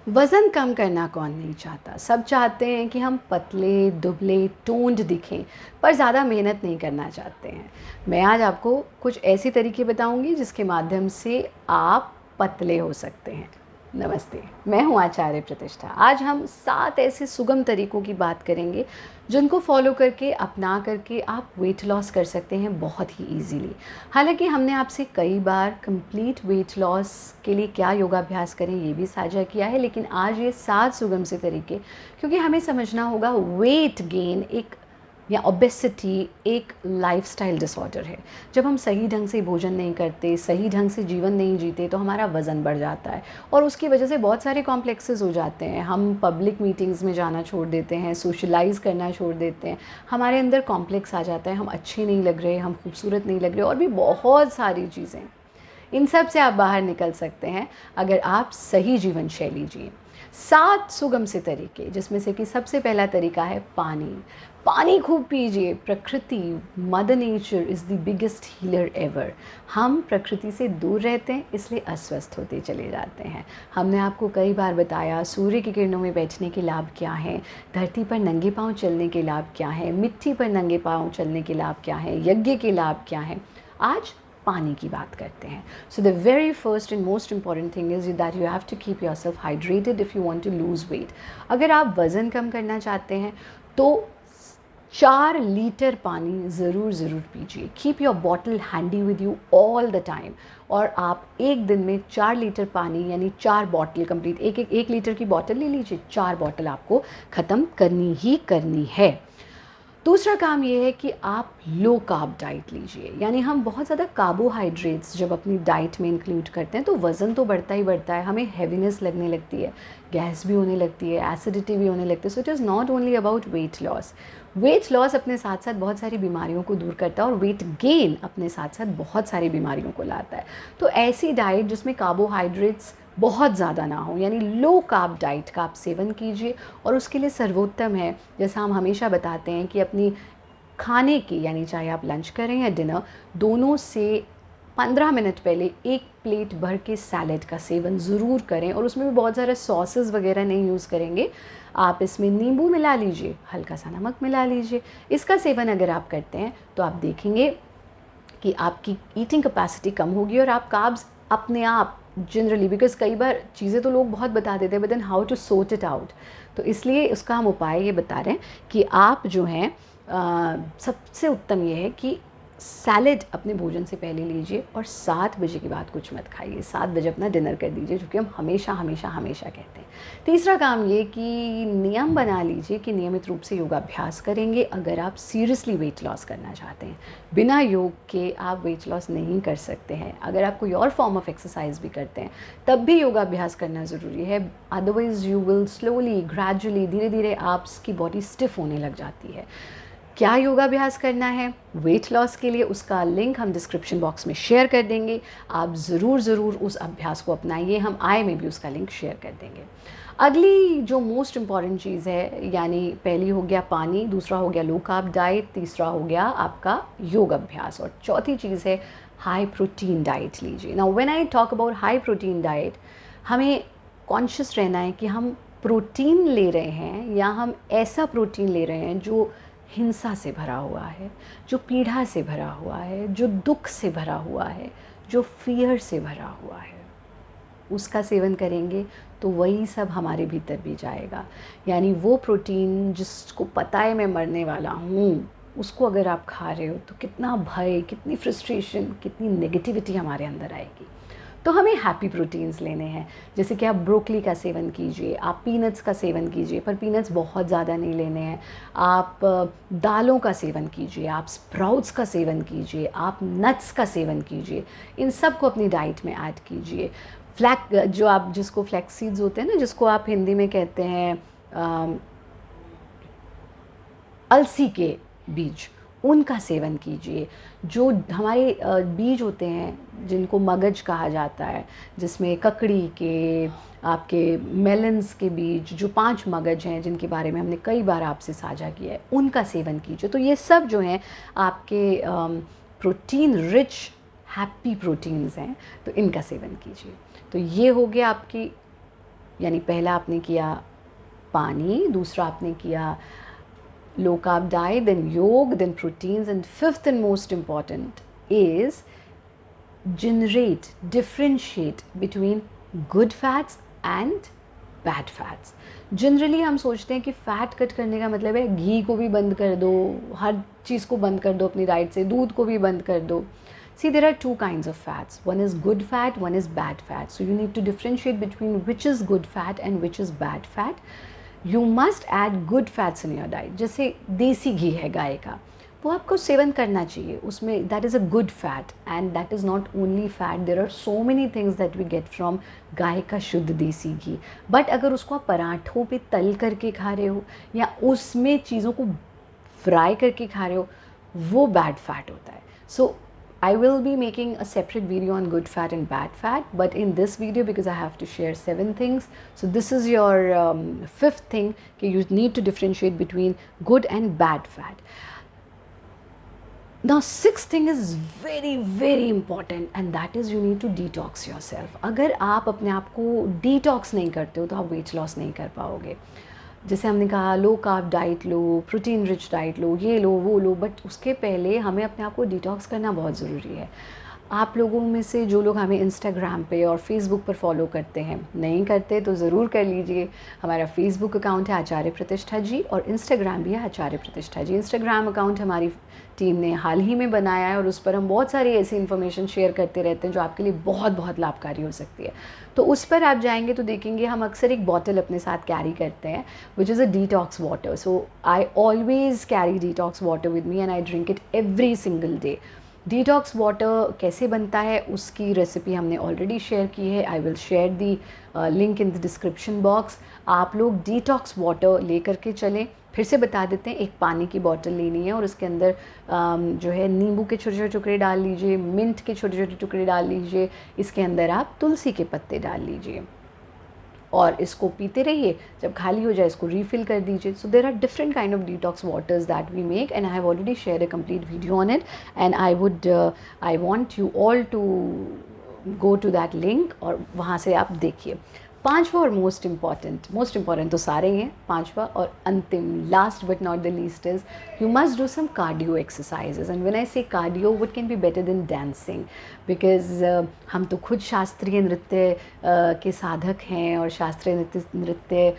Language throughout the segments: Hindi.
वज़न कम करना कौन नहीं चाहता? सब चाहते हैं कि हम पतले, दुबले, टोन्ड दिखें, पर ज़्यादा मेहनत नहीं करना चाहते हैं। मैं आज आपको कुछ ऐसे तरीके बताऊँगी जिसके माध्यम से आप पतले हो सकते हैं। नमस्ते, मैं हूँ आचार्य प्रतिष्ठा। आज हम 7 ऐसे सुगम तरीकों की बात करेंगे, जिनको फ़ॉलो करके, अपना करके आप वेट लॉस कर सकते हैं बहुत ही ईज़िली। हालाँकि हमने आपसे कई बार कंप्लीट वेट लॉस के लिए क्या योगाभ्यास करें ये भी साझा किया है, लेकिन आज ये 7 सुगम से तरीके, क्योंकि हमें समझना होगा वेट गेन एक या ओबेसिटी एक लाइफ़स्टाइल डिसऑर्डर है। जब हम सही ढंग से भोजन नहीं करते, सही ढंग से जीवन नहीं जीते, तो हमारा वज़न बढ़ जाता है और उसकी वजह से बहुत सारे कॉम्प्लेक्सेस हो जाते हैं। हम पब्लिक मीटिंग्स में जाना छोड़ देते हैं, सोशलाइज़ करना छोड़ देते हैं, हमारे अंदर कॉम्प्लेक्स आ जाता है, हम अच्छे नहीं लग रहे, हम खूबसूरत नहीं लग रहे और भी बहुत सारी चीज़ें। इन सब से आप बाहर निकल सकते हैं अगर आप सही जीवन शैली जिए। 7 सुगम से तरीके, जिसमें से कि सबसे पहला तरीका है पानी। पानी खूब पीजिए। प्रकृति, mother nature is the biggest healer ever. हम प्रकृति से दूर रहते हैं, इसलिए अस्वस्थ होते चले जाते हैं। हमने आपको कई बार बताया सूर्य की किरणों में बैठने के लाभ क्या हैं, धरती पर नंगे पाँव चलने के लाभ क्या हैं, मिट्टी पर नंगे पाँव चलने के लाभ क्या हैं, यज्ञ के लाभ क्या हैं। आज पानी की बात करते हैं। So the very first and most important thing is that you have to keep yourself hydrated if you want to lose weight. अगर आप वज़न कम करना चाहते हैं तो 4 लीटर पानी ज़रूर पीजिए। Keep your bottle handy with you all the time. और आप एक दिन में 4 लीटर पानी यानी 4 बॉटल कंप्लीट, एक लीटर की बॉटल ले लीजिए, 4 बॉटल आपको ख़त्म करनी ही करनी है। दूसरा काम ये है कि आप लो कार्ब डाइट लीजिए। यानी हम बहुत ज़्यादा कार्बोहाइड्रेट्स जब अपनी डाइट में इंक्लूड करते हैं तो वज़न तो बढ़ता ही बढ़ता है, हमें हैवीनेस लगने लगती है, गैस भी होने लगती है, एसिडिटी भी होने लगती है। So it is not only about weight loss. Weight loss अपने साथ साथ बहुत सारी बीमारियों को दूर करता है और वेट गेन अपने साथ साथ बहुत सारी बीमारियों को लाता है। तो ऐसी डाइट जिसमें कार्बोहाइड्रेट्स बहुत ज़्यादा ना हो, यानी लो कार्ब डाइट का आप सेवन कीजिए। और उसके लिए सर्वोत्तम है, जैसा हम हमेशा बताते हैं, कि अपनी खाने की, यानी चाहे आप लंच करें या डिनर, दोनों से 15 मिनट पहले एक प्लेट भर के सैलेड का सेवन ज़रूर करें। और उसमें भी बहुत सारे सॉसेस वगैरह नहीं यूज़ करेंगे। आप इसमें नींबू मिला लीजिए, हल्का सा नमक मिला लीजिए। इसका सेवन अगर आप करते हैं तो आप देखेंगे कि आपकी ईटिंग कैपेसिटी कम होगी और आप कार्ब्स अपने आप जनरली, बिकॉज कई बार चीज़ें तो लोग बहुत बता देते हैं, but then how to sort it out. तो इसलिए उसका हम उपाय ये बता रहे हैं कि आप जो हैं सबसे उत्तम ये है कि सैलेड अपने भोजन से पहले लीजिए और 7 बजे के बाद कुछ मत खाइए। 7 बजे अपना डिनर कर दीजिए, जो कि हम हमेशा हमेशा हमेशा कहते हैं। तीसरा काम ये कि नियम बना लीजिए कि नियमित रूप से योगाभ्यास करेंगे अगर आप सीरियसली वेट लॉस करना चाहते हैं। बिना योग के आप वेट लॉस नहीं कर सकते हैं। अगर आप कोई और फॉर्म ऑफ एक्सरसाइज भी करते हैं तब भी योगाभ्यास करना ज़रूरी है। Otherwise you will slowly, gradually, धीरे धीरे आपकी बॉडी स्टिफ होने लग जाती है। क्या योगाभ्यास करना है वेट लॉस के लिए, उसका लिंक हम डिस्क्रिप्शन बॉक्स में शेयर कर देंगे। आप ज़रूर उस अभ्यास को अपनाइए। हम आई में भी उसका लिंक शेयर कर देंगे। अगली जो मोस्ट इम्पॉर्टेंट चीज़ है, यानी पहली हो गया पानी, दूसरा हो गया लो कार्ब डाइट, तीसरा हो गया आपका योग अभ्यास, और चौथी चीज़ है हाई प्रोटीन डाइट लीजिए। Now when I talk about high protein diet, हमें कॉन्शियस रहना है कि हम प्रोटीन ले रहे हैं या हम ऐसा प्रोटीन ले रहे हैं जो हिंसा से भरा हुआ है, जो पीड़ा से भरा हुआ है, जो दुख से भरा हुआ है, जो फियर से भरा हुआ है। उसका सेवन करेंगे तो वही सब हमारे भीतर भी जाएगा। यानी वो प्रोटीन जिसको पता है मैं मरने वाला हूँ, उसको अगर आप खा रहे हो तो कितना भय, कितनी फ्रस्ट्रेशन, कितनी नेगेटिविटी हमारे अंदर आएगी। तो हमें हैप्पी प्रोटीन्स लेने हैं। जैसे कि आप ब्रोकली का सेवन कीजिए, आप पीनट्स का सेवन कीजिए, पर पीनट्स बहुत ज़्यादा नहीं लेने हैं। आप दालों का सेवन कीजिए, आप स्प्राउट्स का सेवन कीजिए, आप नट्स का सेवन कीजिए। इन सब को अपनी डाइट में ऐड कीजिए। जो आप जिसको फ्लैक्स सीड्स होते हैं ना, जिसको आप हिंदी में कहते हैं अलसी के बीज, उनका सेवन कीजिए। जो हमारे बीज होते हैं जिनको मगज कहा जाता है, जिसमें ककड़ी के, आपके मेलन्स के बीज, जो 5 मगज हैं जिनके बारे में हमने कई बार आपसे साझा किया है, उनका सेवन कीजिए। तो ये सब जो हैं आपके प्रोटीन रिच हैप्पी प्रोटीन्स हैं, तो इनका सेवन कीजिए। तो ये हो गया आपकी यानी पहला आपने किया पानी, दूसरा आपने किया low carb diet, then yog, then proteins, and fifth and most important is differentiate between good fats and bad fats. Generally हम सोचते हैं कि फ़ैट कट करने का मतलब है घी को भी बंद कर दो, हर चीज़ को बंद कर दो अपनी डाइट से, दूध को भी बंद कर दो. See, there are two kinds of fats. One is good fat, one is bad fat. So you need to differentiate between which is good fat and which is bad fat. You must add good fats in your diet. जैसे देसी घी है गाय का, वो आपको सेवन करना चाहिए, उसमें that is a good fat and that is not only fat. There are so many things that we get from गाय का शुद्ध देसी घी. बट अगर उसको आप पराठों पे तल करके खा रहे हो या उसमें चीज़ों को फ्राई करके खा रहे हो, वो बैड फैट होता है. सो I will be making a separate video on good fat and bad fat, but in this video, because I have to share 7 things, so this is your 5th thing, that you need to differentiate between good and bad fat. Now 6th thing is very very important, and that is you need to detox yourself. अगर आप अपने आप को detox नहीं करते हो तो आप weight loss नहीं कर पाओगे. जैसे हमने कहा लो कार्ब डाइट लो, प्रोटीन रिच डाइट लो, ये लो वो लो, बट उसके पहले हमें अपने आप को डिटॉक्स करना बहुत ज़रूरी है. आप लोगों में से जो लोग हमें इंस्टाग्राम पे और फेसबुक पर फॉलो करते हैं, नहीं करते तो ज़रूर कर लीजिए. हमारा फेसबुक अकाउंट है आचार्य प्रतिष्ठा जी और इंस्टाग्राम भी है आचार्य प्रतिष्ठा जी. इंस्टाग्राम अकाउंट हमारी टीम ने हाल ही में बनाया है और उस पर हम बहुत सारी ऐसी इन्फॉर्मेशन शेयर करते रहते हैं जो आपके लिए बहुत बहुत लाभकारी हो सकती है. तो उस पर आप जाएंगे तो देखेंगे हम अक्सर एक बॉटल अपने साथ कैरी करते हैं which is a detox water. So I always carry detox water with me and I drink it every single day. Detox water कैसे बनता है उसकी रेसिपी हमने ऑलरेडी शेयर की है. I will share the link in the description box. आप लोग डिटॉक्स वाटर ले करके चलें. फिर से बता देते हैं, एक पानी की बॉटल लेनी है और उसके अंदर जो है नींबू के छोटे छोटे टुकड़े डाल लीजिए, मिंट के छोटे छोटे टुकड़े डाल लीजिए, इसके अंदर आप तुलसी के पत्ते डाल लीजिए और इसको पीते रहिए. जब खाली हो जाए इसको रीफिल कर दीजिए. So there are different kind of detox waters that we make and I have already share a complete video on it and I want you all to go to that link और वहाँ से आप देखिए. पांचवा और मोस्ट इम्पॉर्टेंट तो सारे हैं, पांचवा और अंतिम last but not the least is you must do some cardio exercises. And when I say cardio what can be better than dancing, because हम तो खुद शास्त्रीय नृत्य के साधक हैं और शास्त्रीय नृत्य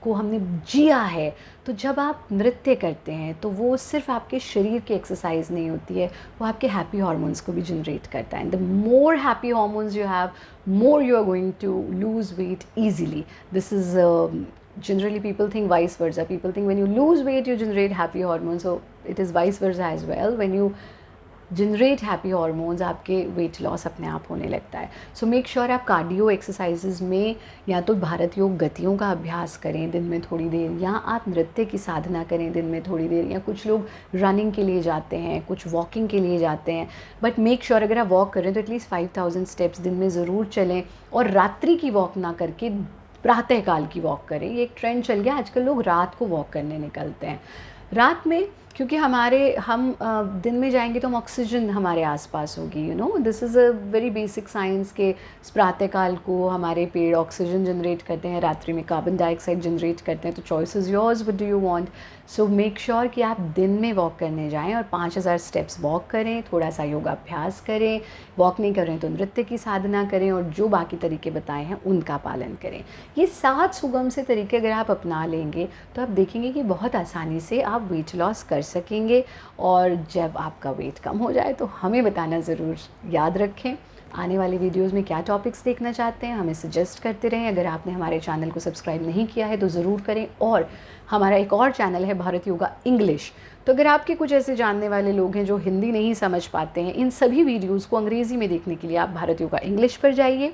को हमने जिया है. तो जब आप नृत्य करते हैं तो वो सिर्फ आपके शरीर की एक्सरसाइज नहीं होती है, वो आपके हैप्पी हार्मोन्स को भी जनरेट करता है. And the more happy hormones you have, more you are going to lose weight easily. This is generally people think vice versa. People think when you lose weight you generate happy hormones. So it is vice versa as well. When you generate happy hormones आपके weight loss अपने आप होने लगता है. So make sure आप कार्डियो एक्सरसाइजेज में या तो भारत योग गतियों का अभ्यास करें दिन में थोड़ी देर, या आप नृत्य की साधना करें दिन में थोड़ी देर, या कुछ लोग रनिंग के लिए जाते हैं, कुछ वॉकिंग के लिए जाते हैं. बट मेक श्योर अगर आप वॉक करें तो एटलीस्ट 5000 स्टेप्स दिन में ज़रूर चलें और रात्रि की वॉक ना करके प्रातःकाल की वॉक करें. ये एक ट्रेंड चल गया, आजकल लोग रात को वॉक करने निकलते हैं. रात में क्योंकि हम दिन में जाएंगे तो हम ऑक्सीजन हमारे आसपास होगी. You know this is a very basic science के प्रातःकाल को हमारे पेड़ ऑक्सीजन जनरेट करते हैं, रात्रि में कार्बन डाइऑक्साइड जनरेट करते हैं. तो choice is yours, what do you want. So make sure कि आप दिन में वॉक करने जाएं और 5000 स्टेप्स वॉक करें, थोड़ा सा योगाभ्यास करें. वॉक नहीं कर रहे हैं तो नृत्य की साधना करें और जो बाकी तरीके बताए हैं उनका पालन करें. ये 7 सुगम से तरीके अगर आप अपना लेंगे तो आप देखेंगे कि बहुत आसानी से आप वेट लॉस कर सकेंगे. और जब आपका वेट कम हो जाए तो हमें बताना ज़रूर याद रखें. आने वाले वीडियोस में क्या टॉपिक्स देखना चाहते हैं हमें सजेस्ट करते रहें. अगर आपने हमारे चैनल को सब्सक्राइब नहीं किया है तो ज़रूर करें. और हमारा एक और चैनल है भारत योगा इंग्लिश. तो अगर आपके कुछ ऐसे जानने वाले लोग हैं जो हिंदी नहीं समझ पाते हैं, इन सभी वीडियोज़ को अंग्रेज़ी में देखने के लिए आप भारत योगा इंग्लिश पर जाइए.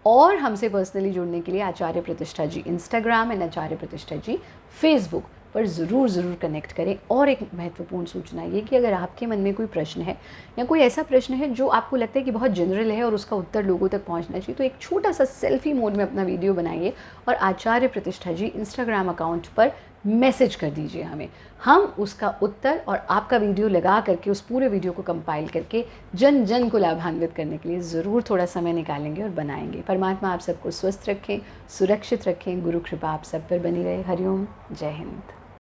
और हमसे पर्सनली जुड़ने के लिए आचार्य प्रतिष्ठा जी इंस्टाग्राम एंड आचार्य प्रतिष्ठा जी फेसबुक पर ज़रूर कनेक्ट करें. और एक महत्वपूर्ण सूचना ये कि अगर आपके मन में कोई प्रश्न है या कोई ऐसा प्रश्न है जो आपको लगता है कि बहुत जनरल है और उसका उत्तर लोगों तक पहुंचना चाहिए, तो एक छोटा सा सेल्फी मोड में अपना वीडियो बनाइए और आचार्य प्रतिष्ठा जी इंस्टाग्राम अकाउंट पर मैसेज कर दीजिए हमें, हम उसका उत्तर और आपका वीडियो लगा करके उस पूरे वीडियो को कंपाइल करके जन जन को लाभान्वित करने के लिए ज़रूर थोड़ा समय निकालेंगे और बनाएंगे। परमात्मा आप सबको स्वस्थ रखें, सुरक्षित रखें, गुरु कृपा आप सब पर बनी रहे। हरिओम, जय हिंद।